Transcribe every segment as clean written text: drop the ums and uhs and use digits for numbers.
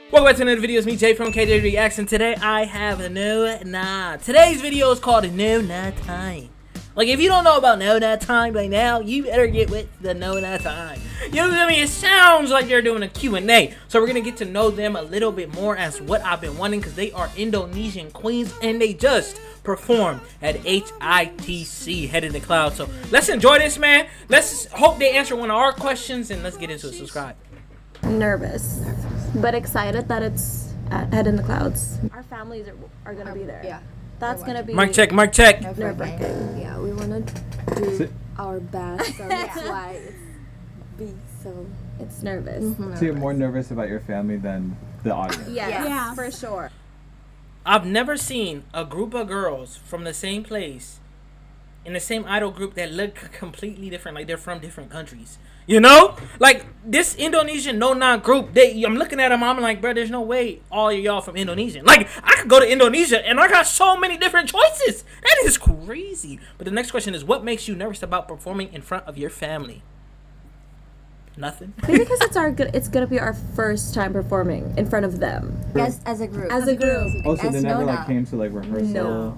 Welcome back to another video. It's me, Jay from KJ Reacts, and today I have No Nah. Today's video is called No Nah Time. Like, if you don't know about No Nah Time by now, you better get with the No Nah Time. You know what I mean? It sounds like they're doing a Q&A. So we're going to get to know them a little bit more as what I've been wanting, because they are Indonesian queens, and they just performed at HITC, Head in the Cloud. So let's enjoy this, man. Let's hope they answer one of our questions, and let's get into it. Subscribe. Nervous, but excited that it's at Head in the Clouds. Our families are gonna be there. Yeah, that's gonna be Mic check, mic check. nerve-wracking. Yeah, we wanna do our best, so that's why it's nervous. So you're more nervous about your family than the audience? Yeah, for sure. I've never seen a group of girls from the same place in the same idol group that look completely different, like they're from different countries. You know? Like, this Indonesian No Nah group, I'm looking at them, I'm like, bro, there's no way all of y'all from Indonesia. Like, I could go to Indonesia and I got so many different choices. That is crazy. But the next question is, what makes you nervous about performing in front of your family? Nothing. Maybe because it's gonna be our first time performing in front of them. as a group. As a group. Oh, so they never Nona. came to like rehearsal? No.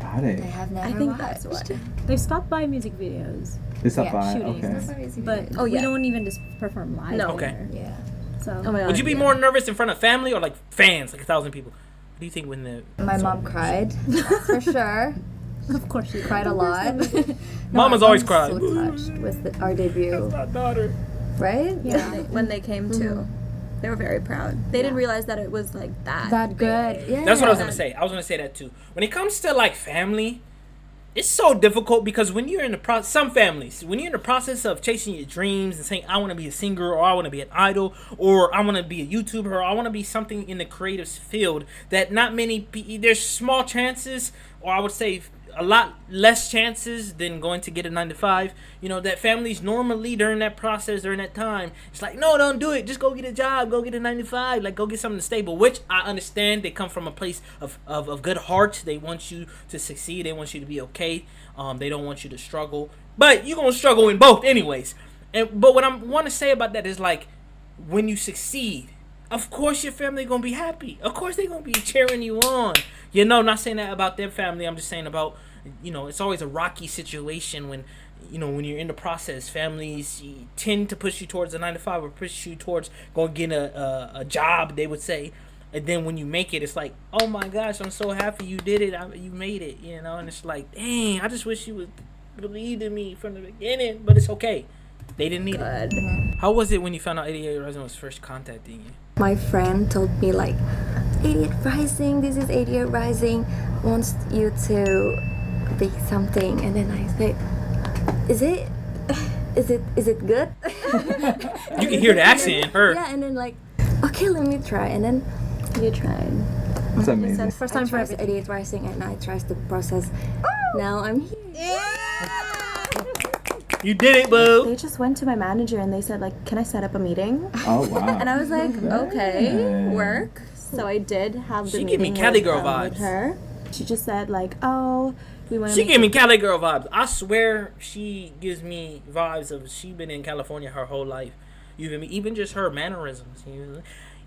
Got it. They have never I think watched. that's what. They've stopped by music videos, They stopped Yeah, by. shootings. Okay. but we don't even just perform live. No. Okay. Yeah. So Oh my god. Would you be more nervous in front of family or like fans, like 1,000 people? What do you think when the... My mom cried, that's for sure. of course she Cried a lot. Mama's my always mom's cried. So touched with our debut, My daughter. right? Yeah. When they came too, they were very proud. They didn't realize that it was like That good. Yeah. That's what I was gonna say. I was gonna say that too. When it comes to like family, it's so difficult because when you're in the process, some families, when you're in the process of chasing your dreams and saying, I want to be a singer, or I want to be an idol, or I want to be a YouTuber, or I want to be something in the creative field, that not many, there's small chances, or I would say a lot less chances than going to get a 9-to-5. You know, that families normally during that process, during that time, it's like, no, don't do it. Just go get a job. Go get a 9-to-5. Like, go get something stable, which I understand. They come from a place of good heart. They want you to succeed. They want you to be okay. They don't want you to struggle. But you're going to struggle in both anyways. But what I want to say about that is, like, when you succeed, of course your family gonna be happy. Of course they gonna be cheering you on. You know, not saying that about their family. I'm just saying about, you know, it's always a rocky situation when, you know, when you're in the process. Families tend to push you towards a 9-to-5 or push you towards going get a job, they would say. And then when you make it, it's like, oh my gosh, I'm so happy you did it. You made it, you know. And it's like, dang, I just wish you would believe in me from the beginning. But it's okay. They didn't need it. How was it when you found out 88 Rising was first contacting you? My friend told me like, 88 Rising, this is 88 Rising, wants you to be something, and then I said, is it good? You can hear the accent in her. Yeah, and then like, okay, let me try, and then You tried. That's amazing. first I time for tried everything. 88 Rising, and I tried the process. Now I'm here. You did it, boo. They just went to my manager and they said, like, can I set up a meeting? Oh wow. And I was like, okay, Nice. work. So I did have the She meeting give me Cali girl with vibes. her. She just said, like, oh, we want to She gave me Cali girl vibes. I swear she gives me vibes of she been in California her whole life. You feel me? Even just her mannerisms.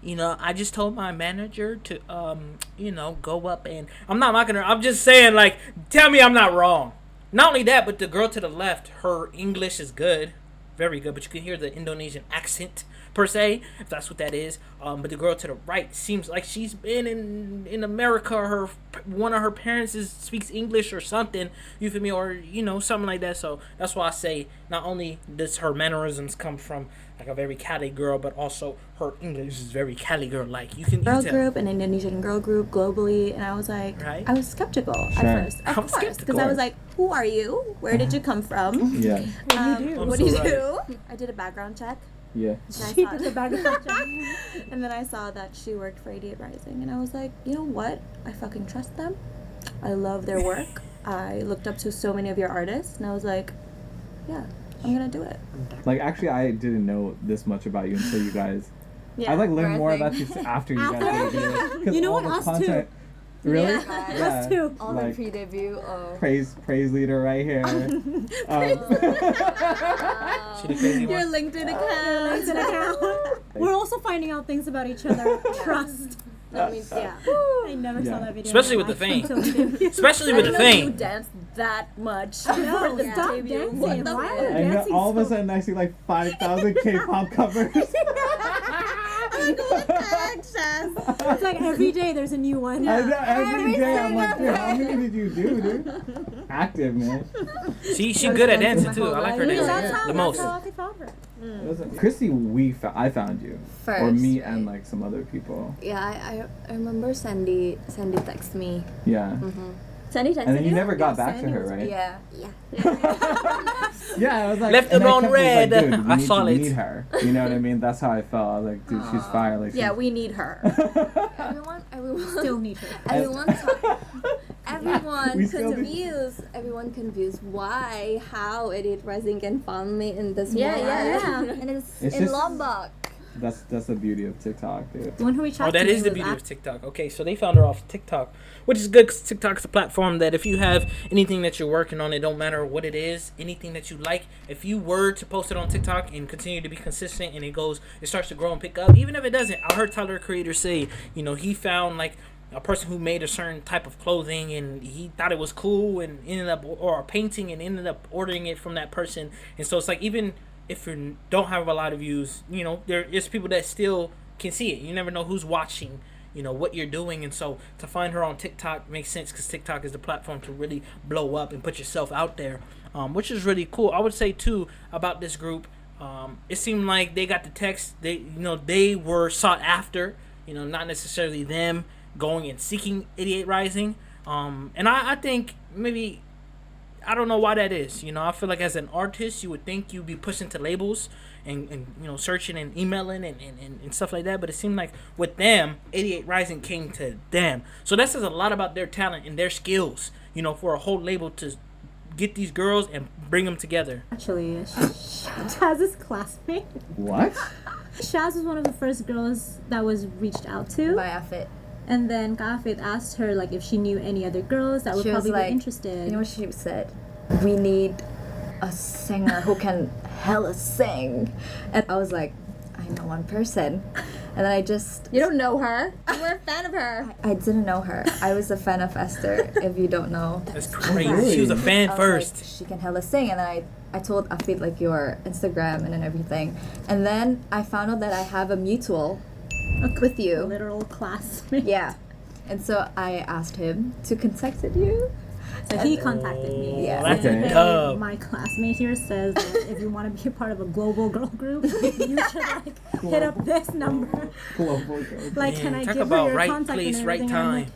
You know, I just told my manager to, you know, go up and... I'm not mocking her. I'm just saying, like, tell me I'm not wrong. Not only that, but the girl to the left, her English is good. Very good. But you can hear the Indonesian accent, per se, if that's what that is. But the girl to the right seems like she's been in America. One of her parents speaks English or something. You feel me? Or, you know, something like that. So that's why I say not only does her mannerisms come from like a very Cali girl, but also her English is very Cali girl-like. You can girl tell. group, an Indonesian girl group globally, and I was like, Right. I was skeptical Sure. at first, I'm of course, because skeptical. I was like, who are you? Where did you come from? Yeah. What do you do? I did a background check. Yeah. And She I did the saw, background check. and then I saw that she worked for 88 Rising, and I was like, you know what? I fucking trust them. I love their work. I looked up to so many of your artists, and I was like, yeah, I'm gonna do it. Like actually, I didn't know this much about you until you guys. Yeah. I like learned more Rising. about you after you guys did the video. 'Cause You know all what, the us too. Really? Yeah. Us too. All Like, the pre-debut. Oh. praise leader right here. She the crazy Your one. LinkedIn account. LinkedIn account. We're also finding out things about each other. Trust. That means Yeah. I never Yeah. saw that video. Especially in my with the life fame. until the video. Especially I with the didn't know you thing. danced that much. No, before the stop debut. dancing. What the Why fuck? are you And then dancing all of a so- sudden I see like 5,000 K-pop covers. It's like every day there's a new one. I know, every day I'm like, dude, how many did you do, dude? Active, man. She good at dancing too. I like her That's dancing how, the most. That's how they found her. Chrissy, I found you. Or First, me right? and like some other people. Yeah, I remember Sandy text me. Yeah. Sandy texted And then you you? never got back to Sandy her, was- right? Yeah. Yeah, I was like, Left and it I on kept- was like, red. dude, we I need, saw we it. need her. You know what I mean? That's how I felt. I was like, dude, she's fire. Like, Yeah, she's- we need her. Everyone Still need her. everyone We still do. everyone confused why, how Idiot Rising can find me in this Yeah, moment. yeah. And it's It's in just- Lombok. That's the beauty of TikTok, dude. The one who reached out Oh, that to is me the was beauty of act- TikTok. Okay, so they found her off TikTok, which is good because TikTok's a platform that if you have anything that you're working on, it don't matter what it is, anything that you like, if you were to post it on TikTok and continue to be consistent and it starts to grow and pick up, even if it doesn't. I heard Tyler, Creator, say, he found like a person who made a certain type of clothing and he thought it was cool and ended up, or a painting and ended up ordering it from that person. And so it's like, even if you don't have a lot of views, there is people that still can see it. You never know who's watching, what you're doing. And so to find her on TikTok makes sense because TikTok is the platform to really blow up and put yourself out there, which is really cool. I would say too about this group, it seemed like they got the text. They were sought after, not necessarily them going and seeking Idiot Rising. And I think maybe, I don't know why that is. I feel like as an artist, you would think you'd be pushing to labels and searching and emailing and stuff like that. But it seemed like with them, 88 Rising came to them. So that says a lot about their talent and their skills, for a whole label to get these girls and bring them together. Actually, Shaz's classmate. What? Shaz was one of the first girls that was reached out to. By Afit. And then Kafit asked her like if she knew any other girls that would She was probably like, be interested. You know what she said? We need a singer who can hella sing. And I was like, I know one person. And then I just... You don't know her. You were a fan of her. I didn't know her. I was a fan of Esther, if you don't know. That's crazy. She was a fan I was first. like, she can hella sing. And then I told Afit like your Instagram and then everything. And then I found out that I have a mutual with A you. literal classmate. Yeah. And so I asked him to contact you. So he contacted me. Yeah. That's saying, a hey, dub. my classmate here says that if you want to be a part of a global girl group, you should hit up this number. Global girl. Like, Man, can I talk give about her your right contact place, and right everything? And I'm like,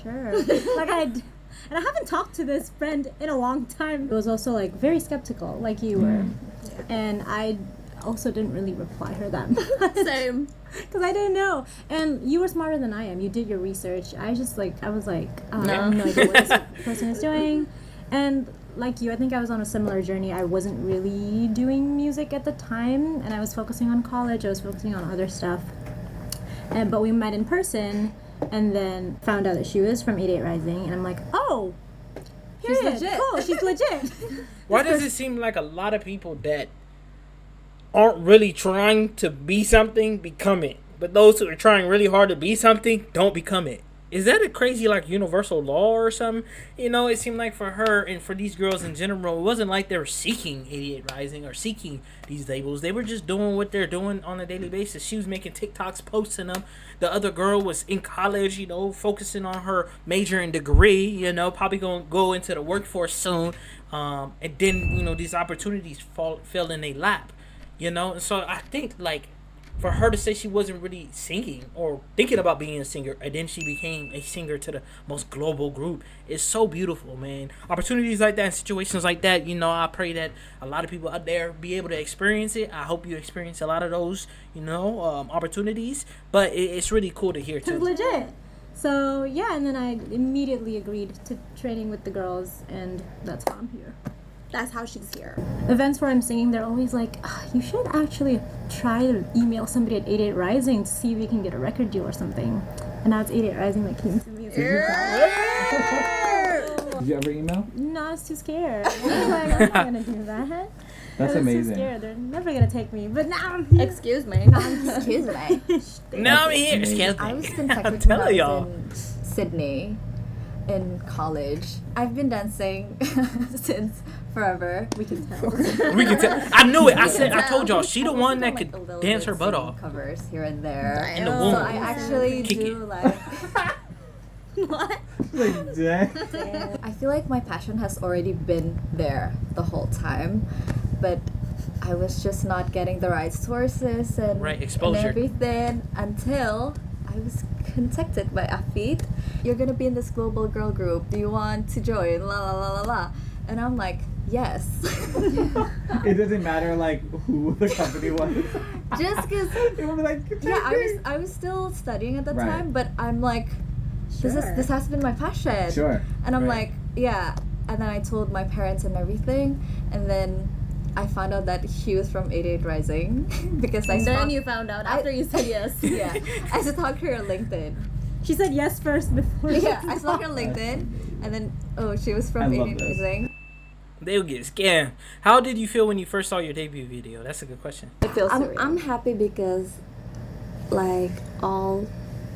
sure. And I haven't talked to this friend in a long time. It was also like very skeptical, like you were, and I also didn't really reply her that much. Same. Because I didn't know. And you were smarter than I am. You did your research. I was like, I have no idea what this person is doing. And like you, I think I was on a similar journey. I wasn't really doing music at the time. And I was focusing on college. I was focusing on other stuff. But we met in person and then found out that she was from 88 Rising. And I'm like, oh, She's period. legit. Cool, she's legit. Why does it seem like a lot of people that aren't really trying to be something become it, but those who are trying really hard to be something don't become it? Is that a crazy like universal law or something? It seemed like for her and for these girls in general, it wasn't like they were seeking 88 Rising or seeking these labels. They were just doing what they're doing on a daily basis. She was making TikToks, posting them. The other girl was in college, focusing on her major and degree, probably going to go into the workforce soon. And then, these opportunities fell in their lap, And so I think like for her to say she wasn't really singing or thinking about being a singer, and then she became a singer to the most global group, is so beautiful, man. Opportunities like that and situations like that, I pray that a lot of people out there be able to experience it. I hope you experience a lot of those, opportunities. But it's really cool to hear She's too. legit. So yeah, and then I immediately agreed to training with the girls, and that's how I'm here. That's how she's here. Events where I'm singing, they're always like, you should actually try to email somebody at 88 Rising to see if we can get a record deal or something. And now it's 88 Rising that came to me It's Did you Did you ever email? No, I was too scared. I was like, I'm not gonna do that. That's I was amazing. Too scared. They're never gonna take me. But now I'm here. Excuse me. Excuse me. Now I'm here. amazing. Excuse me. I was in I'm technical telling dance y'all. in Sydney in college. I've been dancing since forever. We can tell. We can tell. I knew it. I said. I tell. told y'all. She the one that Like, could a little dance bit her butt singing off covers here and there. in the So womb. I actually Kick do it. like. What? Like, dang. I feel like my passion has already been there the whole time, but I was just not getting the right sources and, Right, and exposure. everything until I was contacted by Afid. You're gonna be in this global girl group. Do you want to join? La la la la la. And I'm like, yes. It doesn't matter like who the company was. Just because, It would be like, yeah, I was still studying at the Right. time, but I'm like, this has been my passion. Sure. And I'm Right. like, yeah. And then I told my parents and everything. And then I found out that he was from 88 Rising because I And then stalked- you found out after you said yes. yeah, I stalked her on LinkedIn. She said yes first before. Yeah, I stalked her on LinkedIn. And then, oh, she was from I love 88 this. Rising. They'll get scammed. How did you feel when you first saw your debut video? That's a good question. It feels surreal. I'm happy because, like, all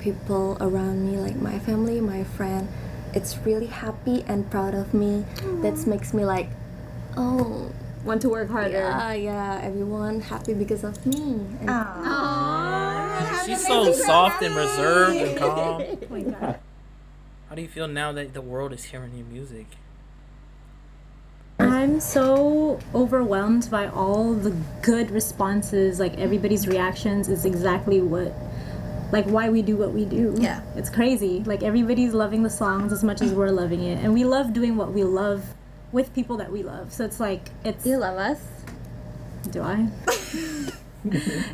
people around me, like my family, my friend, it's really happy and proud of me. That makes me like, oh, Want to work harder. yeah, everyone happy because of me. And Aww. She's so soft and reserved and calm. Oh my God. How do you feel now that the world is hearing your music? I'm so overwhelmed by all the good responses. Like everybody's reactions is exactly what, like why we do what we do. Yeah. It's crazy. Like everybody's loving the songs as much as we're loving it, and we love doing what we love with people that we love. So it's like it's. Do you love us? Do I?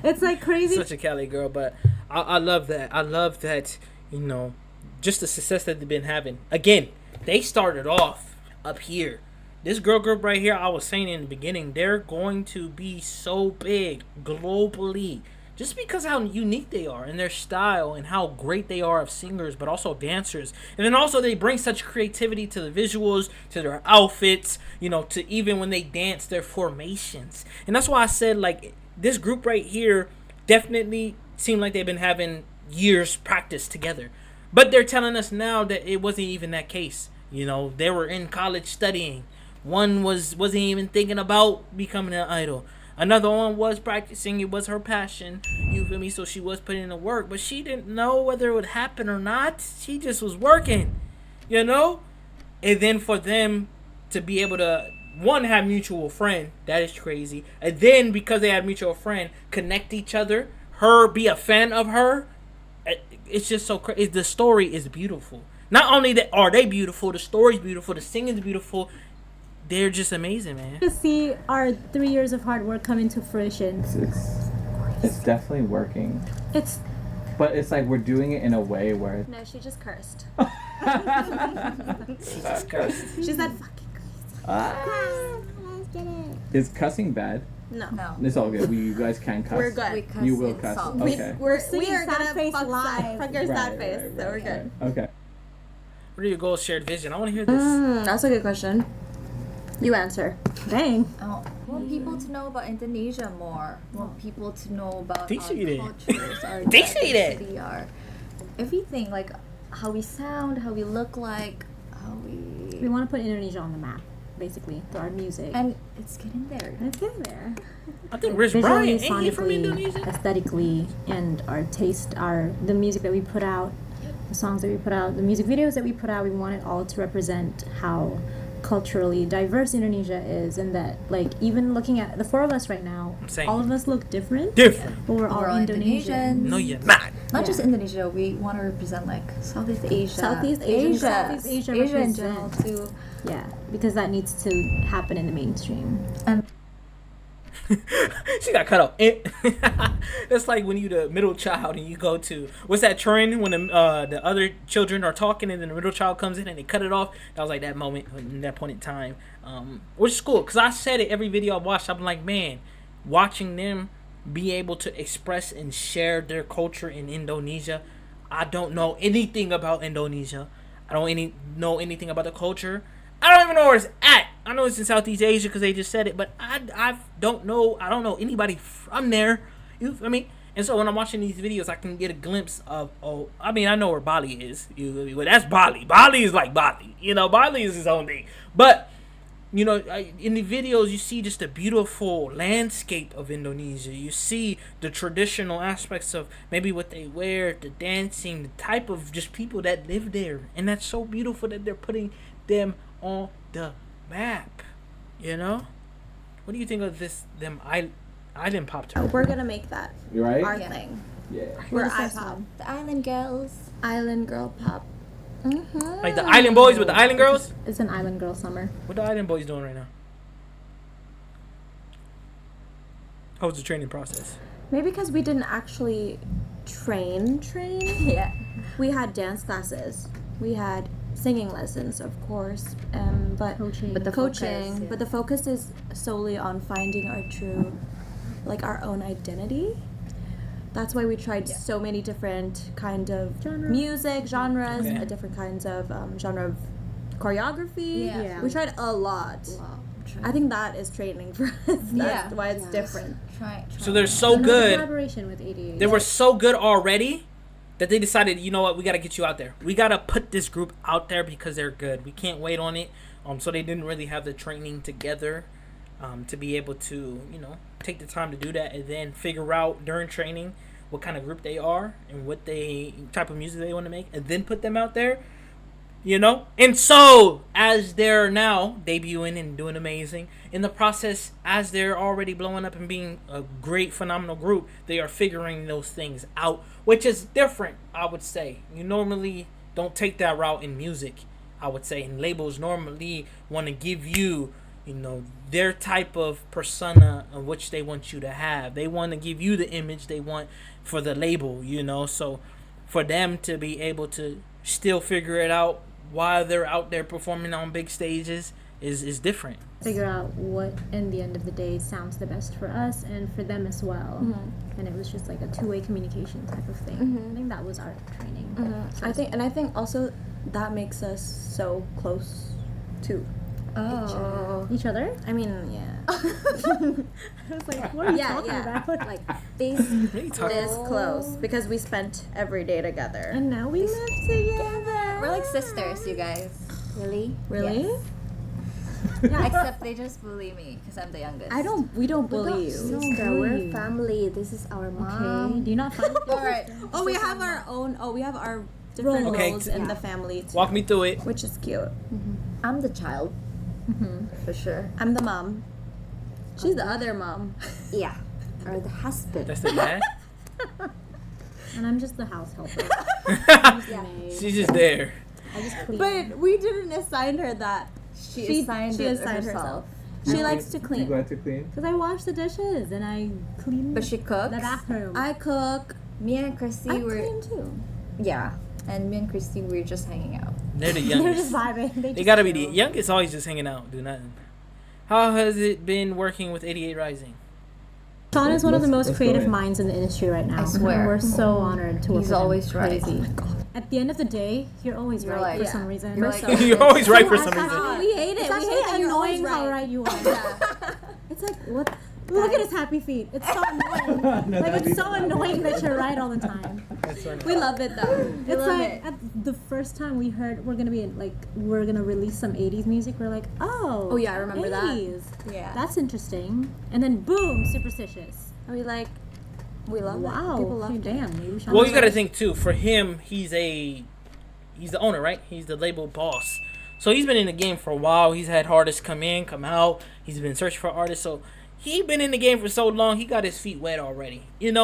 It's like crazy. Such a Cali girl, but I love that. I love that, you know, just the success that they've been having. Again, they started off up here. This girl group right here, I was saying in the beginning, they're going to be so big globally. Just because how unique they are in their style and how great they are of singers, but also dancers. And then also they bring such creativity to the visuals, to their outfits, you know, to even when they dance, their formations. And that's why I said, like, this group right here definitely seemed like they've been having years practice together. But they're telling us now that it wasn't even that case. You know, they were in college studying. One wasn't even thinking about becoming an idol. Another one was practicing. It was her passion. You feel me? So she was putting in the work. But she didn't know whether it would happen or not. She just was working. You know? And then for them to be able to, one, have mutual friend. That is crazy. And then because they have mutual friend, connect each other. Her be a fan of her. It's just so crazy. The story is beautiful. Not only that are they beautiful, the story's beautiful, the singing's beautiful. They're just amazing, man. To see our 3 years of hard work come into fruition. It's definitely working. It's But it's like we're doing it in a way where No, she just cursed. Jesus Christ. She said fucking is cussing bad? no. No. It's all good. You guys can cuss. We're good. We cuss You will in cuss. songs. Okay. We are singing sad gonna face fuck live. fuck your sad face, so we're good. Okay. What are your goals, shared vision? I want to hear this. That's a good question. You answer. dang. I want people to know about Indonesia more. I want people to know about They our say that. cultures, our They say that. diversity, our everything, like how we sound, how we look like, how We we... want to put Indonesia on the map, basically, through our music. And it's getting there. And it's getting there. I think Rich Visually, Brian, ain't he from sonically, Indonesia? aesthetically, and our taste, the music that we put out, the songs that we put out, the music videos that we put out, we want it all to represent how culturally diverse Indonesia is, and that, like, even looking at the four of us right now, Same. all of us look different, Different. but we're all We're all Indonesian. Indonesians. No, you're not. Not just Yeah. Indonesia, we want to represent like Southeast Asia. Southeast Asia. Southeast Asia Asia in general represent. too. Yeah, because that needs to happen in the mainstream. And She got cut off. That's like when you the middle child and you go to what's that trend when the other children are talking and then the middle child comes in and they cut it off. That was like that moment in that point in time, which is cool because I said it every video I watched. I'm like, man, watching them be able to express and share their culture in Indonesia, I don't know anything about Indonesia. I don't know anything about the culture. I don't even know where it's at. I know it's in Southeast Asia because they just said it, but I don't know. I don't know anybody from there. You feel me? And so when I'm watching these videos, I can get a glimpse of, I mean, I know where Bali is. Well, that's Bali. Bali is like Bali. Bali is his own thing. But, in the videos, you see just the beautiful landscape of Indonesia. You see the traditional aspects of maybe what they wear, the dancing, the type of just people that live there. And that's so beautiful that they're putting them on the map. What do you think of them island pop term? We're gonna make that You right? our Yeah. thing. Yeah. We're What's the iPop. The Island Girls. Island girl pop. Mm-hmm. Like the island boys with the island girls? It's an island girl summer. What the island boys doing right now? How was the training process? Maybe because we didn't actually train. Yeah. We had dance classes. We had singing lessons, of course, but Coaching. But the coaching. focus, yeah. But the focus is solely on finding our true, like our own identity. That's why we tried so many different kind of music genres, Okay. different kinds of genre of choreography. Yeah. We tried a lot. I think that is training for us. That's Yeah. why it's different. Try. So they're so Another good. collaboration with 88. They were so good already that they decided, you know what, we got to get you out there. We got to put this group out there because they're good. We can't wait on it. So they didn't really have the training together to be able to, take the time to do that and then figure out during training what kind of group they are and what type of music they want to make and then put them out there. And so as they're now debuting and doing amazing in the process, as they're already blowing up and being a great phenomenal group, they are figuring those things out, which is different. I would say you normally don't take that route in music. I would say, and labels normally want to give you their type of persona of which they want you to have. They want to give you the image they want for the label, so for them to be able to still figure it out while they're out there performing on big stages is different. Figure out what, in the end of the day, sounds the best for us and for them as well. And it was just like a two-way communication type of thing. I think that was our training. I think also that makes us so close to Each other? I mean, yeah. I was like, what are you talking about? Like this This close because we spent every day together. And now we live together. We're like sisters, you guys. Really? Really? Yes. Yeah, Except they just bully me because I'm the youngest. We don't bully you. Sister, we're family. This is our Okay. mom. Do you not find All right. Oh, we have our own. Oh, we have our different Roles. Okay. roles in the family too, Walk me through it. which is cute. I'm the child. For sure. I'm the mom. She's the other mom. Yeah. Or the husband. That's the dad. And I'm just the house helper. Yeah. She's just there. I just clean. But we didn't assign her that. She assigned it herself. She likes to You clean. glad to clean? Because I wash the dishes and I clean But she cooks. the bathroom. I cook. Me and Christy I were clean too. yeah, and me and Christy were just hanging out. They're the They're just youngest. vibing. They They just gotta be the chill. youngest. Always just hanging out, do nothing. How has it been working with 88 Rising? Sean is one of the most Let's creative go in. minds in the industry right now. I swear. We're so honored to work He's with him. always right. Crazy. At the end of the day, you're always You're right like- for some reason. You're It's like- You're always right for so some reason. actually- We hate it. It's We actually hate that you're always annoying how right. right you are. It's like what? Look at his happy feet. It's so annoying. No, Like that'd it's be- so annoying that you're right all the time. That's funny. We love it though. It's love like it. at the first time we heard we're gonna release some 80s music. We're like, oh Yeah, I remember that. 80s. Yeah. That's interesting. And then boom, superstitious. And we love Wow. it. People love Hey, it. damn. Maybe Sean Well, was you got to right. think too. For him, he's the owner, right? He's the label boss. So he's been in the game for a while. He's had artists come in, come out. He's been searching for artists. So he been in the game for so long. He got his feet wet already, And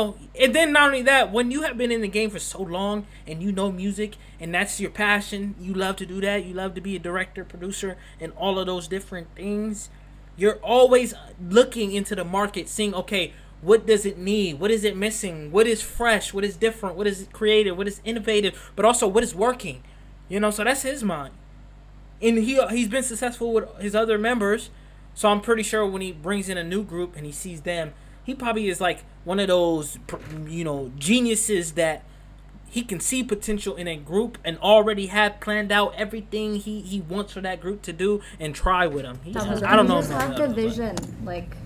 then not only that, when you have been in the game for so long and you know music and that's your passion, you love to do that. You love to be a director, producer, and all of those different things. You're always looking into the market, seeing, okay, what does it need? What is it missing? What is fresh? What is different? What is creative? What is innovative? But also, what is working? So that's his mind. And he's been successful with his other members. So I'm pretty sure when he brings in a new group and he sees them, he probably is like one of those, geniuses that he can see potential in a group and already have planned out everything he wants for that group to do and try with them. I don't know. You just have the vision, like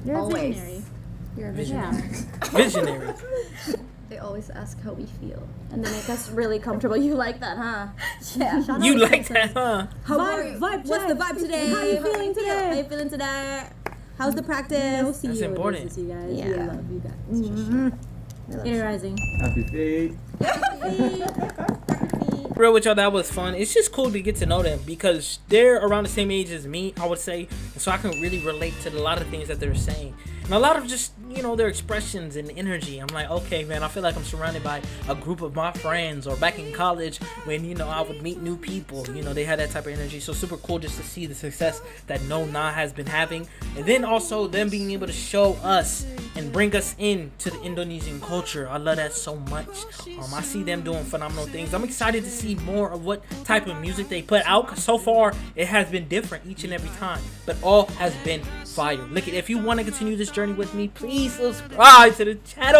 You're a always. visionary. You're a Yeah. Visionary. They always ask how we feel. And they make us really comfortable. You like that, huh? Yeah. Shout You out like to that, huh? How Vibe What's check. the vibe today? How you feeling today? How you feeling today? How's the No practice? CEO important. This, you guys. Yeah. We love you guys. Air rising. Happy feet. Real with y'all, that was fun. It's just cool to get to know them because they're around the same age as me, I would say, and so I can really relate to a lot of things that they're saying. And a lot of just, their expressions and energy. I'm like, okay, man, I feel like I'm surrounded by a group of my friends. Or back in college when, I would meet new people. They had that type of energy. So super cool just to see the success that No Nah has been having. And then also them being able to show us and bring us into the Indonesian culture. I love that so much. I see them doing phenomenal things. I'm excited to see more of what type of music they put out. 'Cause so far, it has been different each and every time. But all has been fire. Look, if you want to continue this journey with me, please subscribe to the channel.